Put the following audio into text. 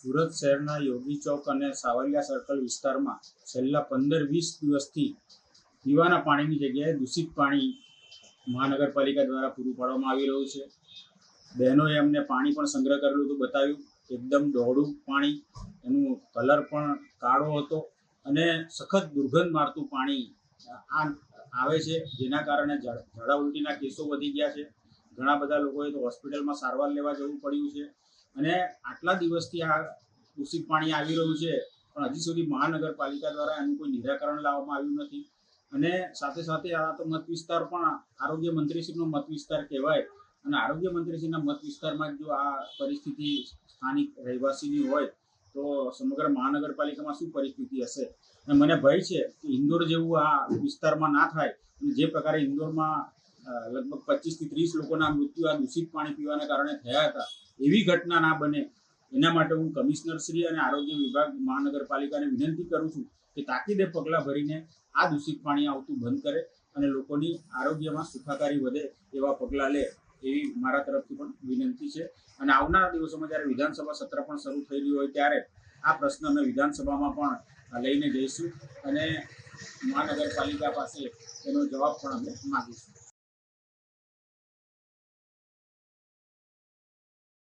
સુરત શહેરના યોગી ચોક અને સાવલિયા સર્કલ વિસ્તારમાં છેલ્લા 15-20 દિવસથી પીવાના પાણીની જગ્યાએ દૂષિત પાણી મહાનગરપાલિકા દ્વારા પૂરું પાડવામાં આવી રહ્યું છે। બહેનોએ અમને પાણી પણ સંગ્રહ કરેલું હતું, બતાવ્યું એકદમ ડોળું પાણી, એનું કલર પણ કાળો હતો અને સખત દુર્ગંધ મારતું પાણી આવે છે, જેના કારણે ઝાડા ઉલટીના કેસો વધી ગયા છે। ઘણા બધા લોકોએ તો હોસ્પિટલમાં સારવાર લેવા જવું પડ્યું છે અને આટલા દિવસથી આ દૂષિત પાણી આવી રહ્યું છે, પણ હજી સુધી મહાનગરપાલિકા દ્વારા એનું કોઈ નિરાકરણ લાવવામાં આવ્યું નથી। અને સાથે સાથે આ તો મત વિસ્તાર પણ આરોગ્ય મંત્રીશ્રીનો મત વિસ્તાર કહેવાય અને આરોગ્ય મંત્રીશ્રીના મત વિસ્તારમાં જો આ પરિસ્થિતિ સ્થાનિક રહેવાસીની હોય તો સમગ્ર મહાનગરપાલિકામાં શું પરિસ્થિતિ હશે। અને મને ભય છે કે ઇન્દોર જેવું આ વિસ્તારમાં ના થાય અને જે પ્રકારે ઇન્દોરમાં લગભગ 25 થી 30 લોકોના મૃત્યુ આ દૂષિત પાણી પીવાના કારણે થયા હતા, એવી ઘટના ના બને એના માટે હું કમિશનર શ્રી અને આરોગ્ય વિભાગ મહાનગરપાલિકાને વિનંતી કરું છું કે તાકીદે પગલાં ભરીને આ દૂષિત પાણી આવતું બંધ કરે અને લોકોની આરોગ્યમાં સુખાકારી વધે એવા પગલાં લે એવી મારા તરફથી પણ વિનંતી છે। અને આવનારા દિવસોમાં જ્યારે વિધાનસભા સત્ર પણ શરૂ થઈ રહ્યું હોય ત્યારે આ પ્રશ્ન અમે વિધાનસભામાં પણ લઈને જઈશું અને મહાનગરપાલિકા પાસે એનો જવાબ પણ અમે માગીશું।